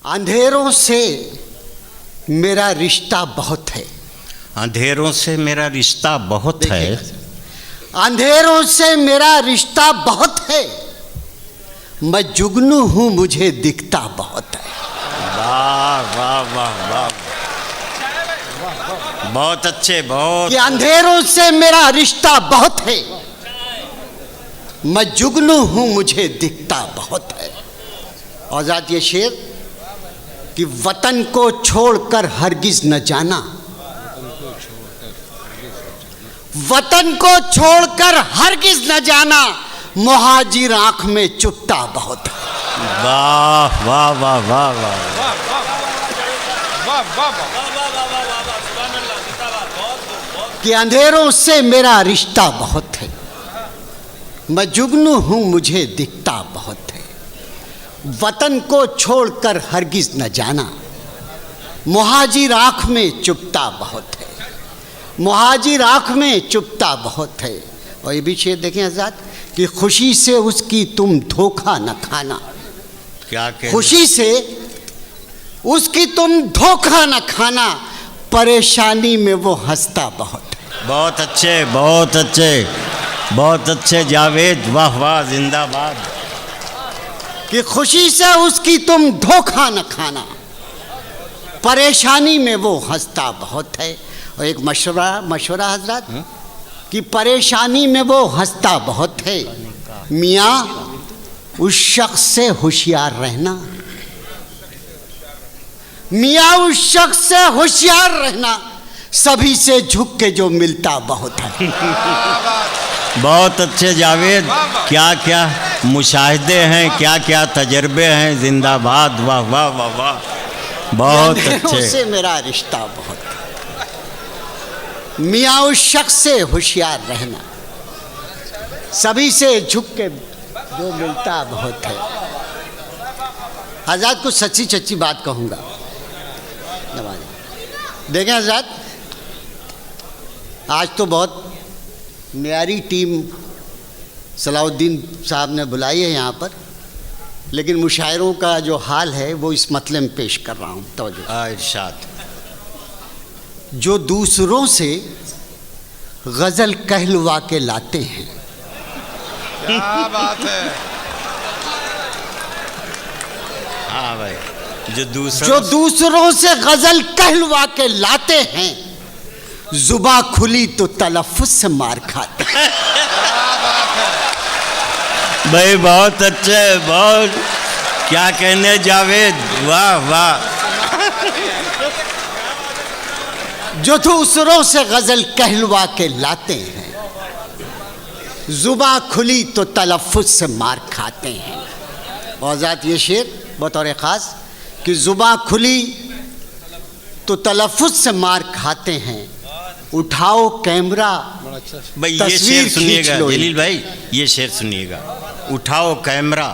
अंधेरों से मेरा रिश्ता बहुत है। अंधेरों से मेरा रिश्ता बहुत है। अंधेरों से मेरा रिश्ता बहुत है, मैं जुगनू हूँ मुझे दिखता बहुत है। वाह वाह वाह वाह, बहुत अच्छे, बहुत। कि अंधेरों से मेरा रिश्ता बहुत है, मैं जुगनू हूँ मुझे दिखता बहुत है। आजाद ये शेर कि वतन को छोड़कर हरगिज न जाना, वतन को छोड़कर हरगिज न जाना, मुहाजिर आंख में चुभता बहुत है। वाह वाह वाह वाह वाह, कि अंधेरों से मेरा रिश्ता बहुत है, मैं जुगनू हूँ मुझे दिखता बहुत है। वतन को छोड़कर हरगिज न जाना, मुहाजिर आँख में चुभता बहुत है, मुहाजिर आँख में चुभता बहुत है। और ये भी शेर देखें आजाद कि खुशी से उसकी तुम धोखा न खाना, क्या कहते, खुशी से उसकी तुम धोखा न खाना, परेशानी में वो हंसता बहुत है। बहुत अच्छे, बहुत अच्छे, बहुत अच्छे जावेद, वाह वाह, जिंदाबाद। कि खुशी से उसकी तुम धोखा न खाना, परेशानी में वो हंसता बहुत है। और एक मशवरा हजरत कि परेशानी में वो हंसता बहुत है, मियाँ उस शख्स से होशियार रहना, मियाँ उस शख्स से होशियार रहना, सभी से झुक के जो मिलता बहुत है। बहुत अच्छे जावेद, क्या क्या मुशाहिदे हैं, क्या क्या तजर्बे हैं, जिंदाबाद, वाह वाह वाह वाह, बहुत अच्छे। से मेरा रिश्ता बहुत है, मियाँ उस शख्स से होशियार रहना, सभी से झुक के जो मिलता बहुत है। आजाद को सच्ची सच्ची बात कहूँगा, देखें आजाद, आज तो बहुत म्यारी टीम सलाउद्दीन साहब ने बुलाई है यहाँ पर, लेकिन मुशायरों का जो हाल है वो इस मतले में पेश कर रहा हूँ। तो इरशाद, जो दूसरों से गज़ल कहलवा के लाते हैं, क्या बात है। हाँ भाई, जो दूसरों से गज़ल कहलवा के लाते हैं, जुबा खुली तो तलफ़्फ़ुज़ से मार खाते हैं। भाई बहुत अच्छे, बहुत, क्या कहने जावेद, वाह वाह। जो दूसरों से गज़ल कहलवा के लाते हैं, जुबा खुली तो तलफ़्फ़ुज़ से मार खाते हैं। आजाद ये शेर बतौर ख़ास कि जुबा खुली तो तलफ़्फ़ुज़ से मार खाते हैं, उठाओ कैमरा भाई ये शेर सुनिएगा जलील भाई, ये शेर सुनिएगा, उठाओ कैमरा,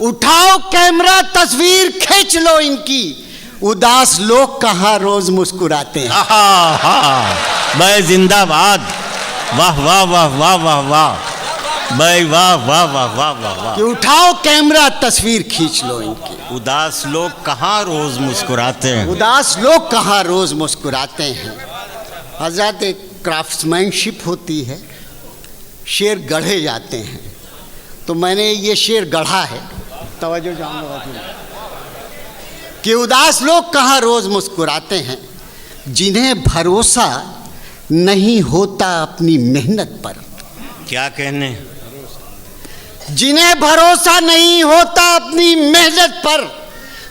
उठाओ कैमरा तस्वीर खींच लो इनकी, उदास लोग कहाँ रोज मुस्कुराते हैं। हाँ हाँ भाई, जिंदाबाद, वाह वाह वाह वाह वाह वाह भाई, वाह वाह वाह वाह वाह वाह। कि उठाओ कैमरा तस्वीर खींच लो इनकी, उदास लोग कहाँ रोज मुस्कुराते हैं, उदास लोग कहाँ रोज मुस्कुराते हैं। आजाद एक क्राफ्ट्समैनशिप होती है, शेर गढ़े जाते हैं, तो मैंने ये शेर गढ़ा है, तवज्जो चाहूँगा कि उदास लोग कहाँ रोज मुस्कुराते हैं, जिन्हें भरोसा नहीं होता अपनी मेहनत पर। क्या कहने, जिन्हें भरोसा नहीं होता अपनी मेहनत पर,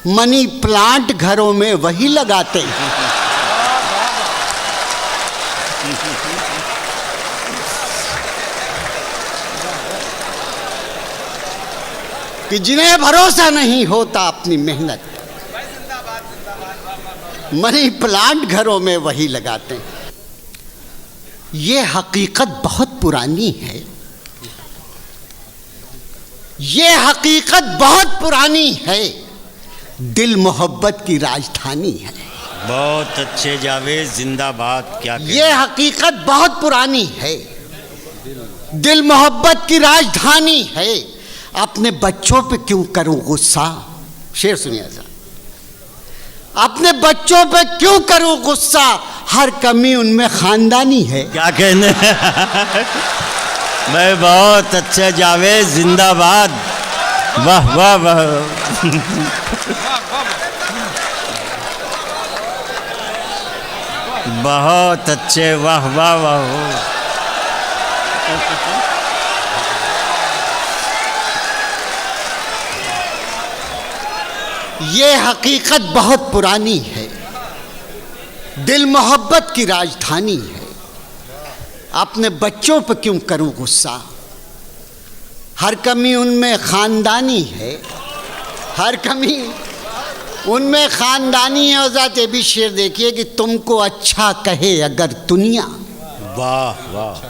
मनी प्लांट घरों में वही लगाते हैं। कि जिन्हें भरोसा नहीं होता अपनी मेहनत, मनी प्लांट घरों में वही लगाते हैं। ये हकीकत बहुत पुरानी है, ये हकीकत बहुत पुरानी है, दिल मोहब्बत की राजधानी है। बहुत अच्छे जावेद, जिंदाबाद, क्या कहने? ये हकीकत बहुत पुरानी है, दिल मोहब्बत की राजधानी है। अपने बच्चों पे क्यों करूं गुस्सा, शेर सुनिए सर। अपने बच्चों पे क्यों करूं गुस्सा, हर कमी उनमें खानदानी है। क्या कहने भाई, बहुत अच्छे जावेद, जिंदाबाद, वाह वाह वाह। बहुत अच्छे, वाह वाह वाह। ये हकीकत बहुत पुरानी है, दिल मोहब्बत की राजधानी है। अपने बच्चों पर क्यों करूं गुस्सा, हर कमी उनमें खानदानी है, हर कमी उनमें खानदानी है। और ज़ात ये भी शेर देखिए कि तुमको अच्छा कहे अगर दुनिया, वाह वाह।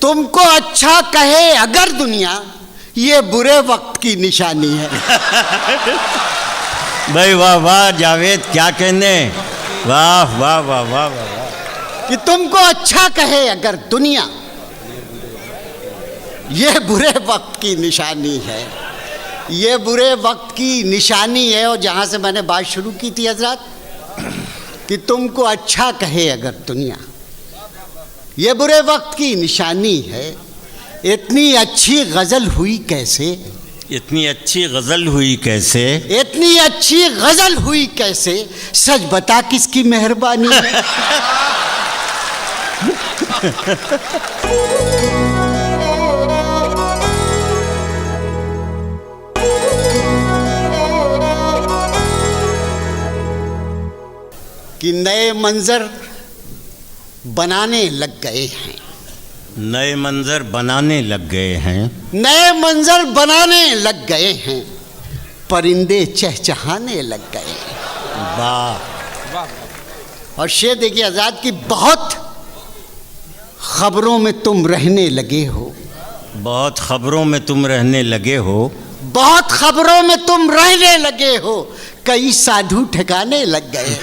तुमको अच्छा कहे अगर दुनिया, ये बुरे वक्त की निशानी है। भाई वाह वाह जावेद, क्या कहने, वाह वाह वाह वाह वाह। कि तुमको अच्छा कहे अगर दुनिया, ये बुरे वक्त की निशानी है, ये बुरे वक्त की निशानी है। और जहाँ से मैंने बात शुरू की थी हजरत, कि तुमको अच्छा कहे अगर दुनिया, ये बुरे वक्त की निशानी है। इतनी अच्छी गज़ल हुई कैसे, इतनी अच्छी गज़ल हुई कैसे, इतनी अच्छी गज़ल हुई कैसे, सच बता किसकी मेहरबानी है। कि नए मंजर बनाने लग गए हैं, नए मंजर बनाने लग गए हैं, नए मंजर बनाने लग गए हैं, परिंदे चहचहाने लग गए हैं। वाह। और शेर देखिए आज़ाद की, बहुत खबरों में तुम रहने लगे हो, बहुत खबरों में तुम रहने लगे हो, बहुत खबरों में तुम रहने लगे हो, कई साधु ठिकाने लग गए।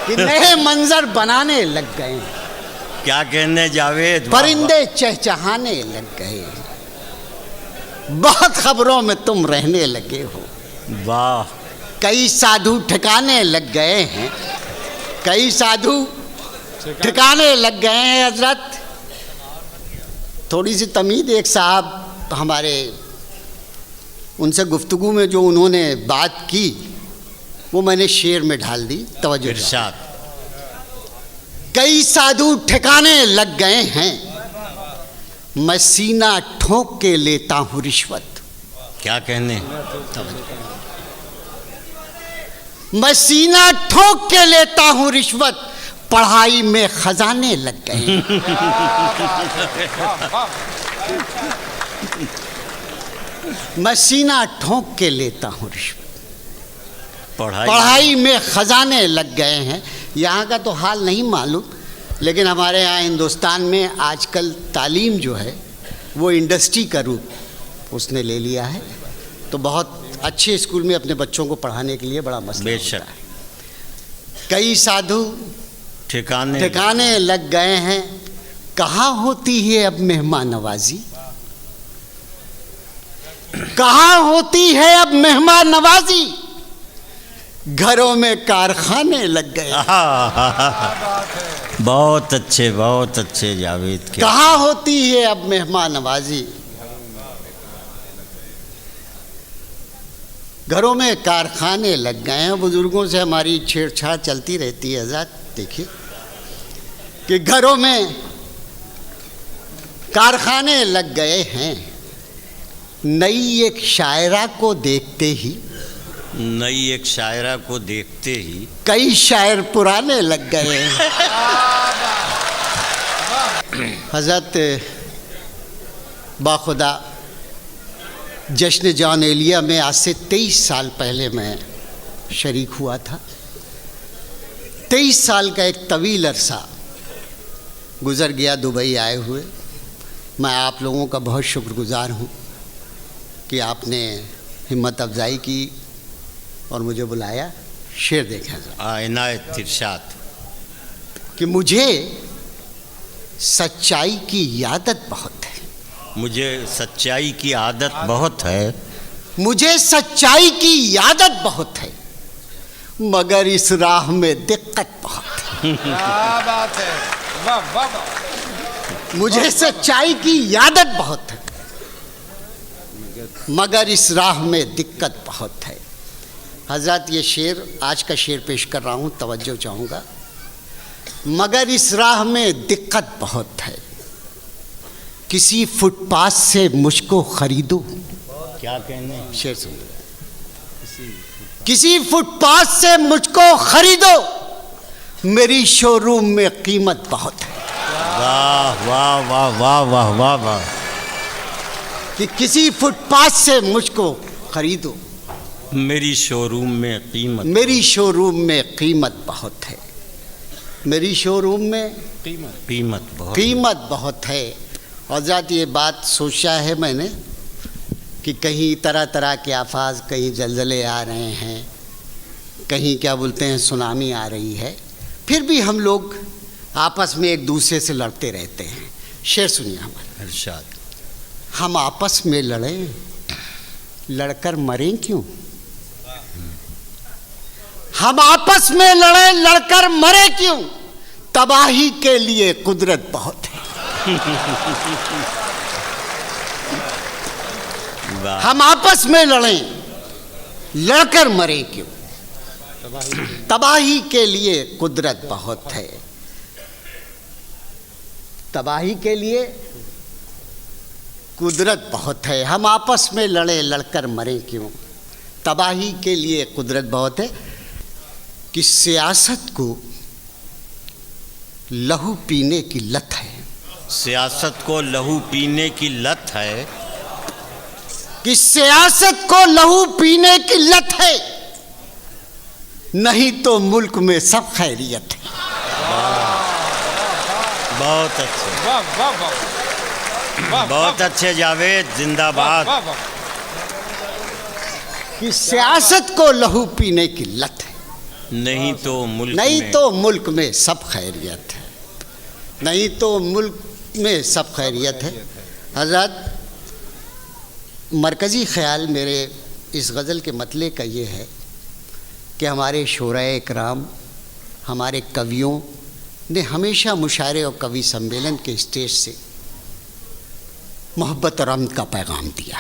कि नए मंजर बनाने लग गए, क्या कहने जावेद, परिंदे चहचहाने लग गए, बहुत खबरों में तुम रहने लगे हो, वाह। कई साधु ठिकाने लग गए हैं, कई साधु ठिकाने लग गए हैं। हजरत थोड़ी सी तमीज़, एक साहब हमारे, उनसे गुफ्तगू में जो उन्होंने बात की वो मैंने शेर में ढाल दी, तवज्जो। इरशाद। कई साधु ठिकाने लग गए हैं, मैं सीना ठोक के लेता हूँ रिश्वत। क्या कहने, मैं सीना ठोक के लेता हूँ रिश्वत, पढ़ाई में खजाने लग गए। मैं सीना ठोक के लेता हूँ रिश्वत, पढ़ाई में खजाने लग गए हैं। यहाँ का तो हाल नहीं मालूम, लेकिन हमारे यहाँ हिंदुस्तान में आजकल तालीम जो है वो इंडस्ट्री का रूप उसने ले लिया है। तो बहुत अच्छे स्कूल में अपने बच्चों को पढ़ाने के लिए बड़ा मसला होता है। कई साधु ठिकाने लग गए हैं, कहाँ होती है अब मेहमान नवाजी, कहाँ होती है अब मेहमान नवाजी, घरों में कारखाने लग गए। बहुत अच्छे जावेद के। कहाँ होती है अब मेहमान नवाजी, घरों में कारखाने लग गए हैं। बुजुर्गों से हमारी छेड़छाड़ चलती रहती है हज़रत। देखिए कि घरों में कारखाने लग गए हैं, नई एक शायरा को देखते ही, नई एक शायरा को देखते ही कई शायर पुराने लग गए हैं। हज़रत बाखुदा जश्न जान एलिया में आज से 23 साल पहले मैं शरीक हुआ था। 23 साल का एक तवील अरसा गुज़र गया दुबई आए हुए। मैं आप लोगों का बहुत शुक्रगुज़ार हूँ कि आपने हिम्मत अफजाई की और मुझे बुलाया। शेर देखें इनायत इरशाद कि मुझे सच्चाई की आदत बहुत है। मुझे सच्चाई की आदत बहुत है। मुझे सच्चाई की आदत बहुत है, मगर इस राह में दिक्कत बहुत है। क्या बात है, वाह वाह वाह। मुझे सच्चाई की आदत बहुत है, मगर इस राह में दिक्कत बहुत है। हजरत, ये शेर, आज का शेर पेश कर रहा हूँ, तवज्जो चाहूँगा। मगर इस राह में दिक्कत बहुत है, किसी फुटपाथ से मुझको खरीदो। क्या कहने? शेर सुन, किसी फुटपाथ से मुझको खरीदो, मेरी शोरूम में कीमत बहुत है। वाह वाह वाह वाह वाह वाह वाह। कि किसी फुटपाथ से मुझको खरीदो, मेरी शोरूम में कीमत, मेरी शोरूम में कीमत बहुत है। मेरी शोरूम में कीमत बहुत, कीमत बहुत है। और ज़ात ये बात सोचा है मैंने कि कहीं तरह तरह के आफाज, कहीं जलजले आ रहे हैं, कहीं क्या बोलते हैं सुनामी आ रही है, फिर भी हम लोग आपस में एक दूसरे से लड़ते रहते हैं। शेर सुनिए हमारा। इरशाद। हम आपस में लड़ें, लड़कर मरें क्यों? हम आपस में लड़ें, लड़कर मरे क्यों? तबाही के लिए कुदरत बहुत है। हम आपस में लड़ें, लड़कर मरे क्यों? तबाही के लिए कुदरत बहुत है। तबाही के लिए कुदरत बहुत है। हम आपस में लड़े, लड़कर मरे क्यों? तबाही के लिए कुदरत बहुत है। कि सियासत को लहू पीने की लत है। सियासत को लहू पीने की लत है। कि सियासत को लहू पीने की लत है, नहीं तो मुल्क में सब खैरियत है। बहुत अच्छे, वाह वाह वाह। बहुत अच्छे जावेद, जिंदाबाद। वाह वाह। कि सियासत को लहू पीने की लत है, नहीं तो मुल्क नहीं में, तो मुल्क में सब खैरियत है। नहीं तो मुल्क में सब खैरियत है। हज़रत, मरकज़ी ख़्याल मेरे इस गज़ल के मतले का ये है कि हमारे शोराए इकराम, हमारे कवियों ने हमेशा मुशायरे और कवि सम्मेलन के स्टेज से मोहब्बत और अमन का पैगाम दिया।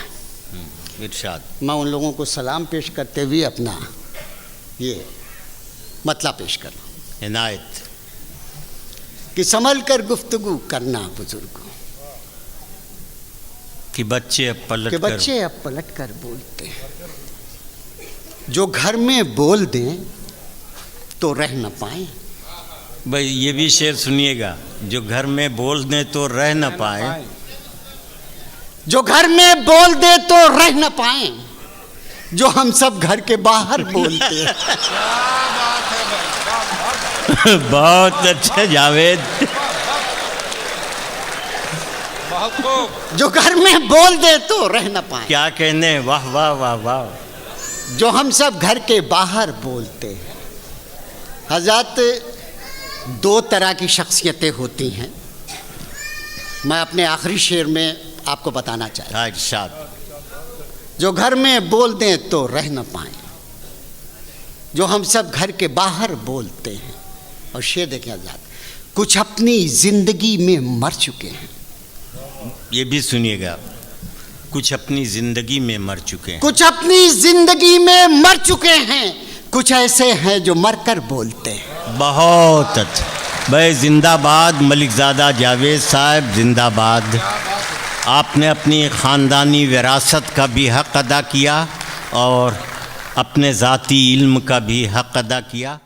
इरशाद। मैं उन लोगों को सलाम पेश करते हुए अपना ये मतला पेश कर रहा हूँ इनायत। कि संभल कर गुफ्तगू करना बुजुर्गों, कि बच्चे अब पलट कि बच्चे अब पलट कर बोलते हैं। जो घर में बोल दें तो रह न पाए। भाई ये भी शेर सुनिएगा। जो घर में बोल दें तो रह न पाए। जो घर में बोल दे तो रह न पाए, जो हम सब घर के बाहर बोलते हैं। क्या बात है भाई, बहुत अच्छे जावेद। बहुत खूब। जो घर में बोल दे तो रह न पाए, क्या कहने, वाह वाह वाह वाह। जो हम सब घर के बाहर बोलते हैं। हज़रत, दो तरह की शख्सियतें होती हैं। मैं अपने आखिरी शेर में आपको बताना चाहता हूँ। इरशाद। जो घर में बोल दें तो रह न पाए, जो हम सब घर के बाहर बोलते हैं। और शेर देखें आजाद, कुछ अपनी जिंदगी में मर चुके हैं। ये भी सुनिएगा। कुछ अपनी जिंदगी में मर चुके हैं। कुछ अपनी जिंदगी में मर चुके हैं, कुछ ऐसे हैं जो मरकर बोलते हैं। बहुत अच्छा भाई, जिंदाबाद मलिकज़ादा जावेद साहब, जिंदाबाद। आपने अपनी ख़ानदानी विरासत का भी हक़ अदा किया और अपने ज़ाती इल्म का भी हक़ अदा किया।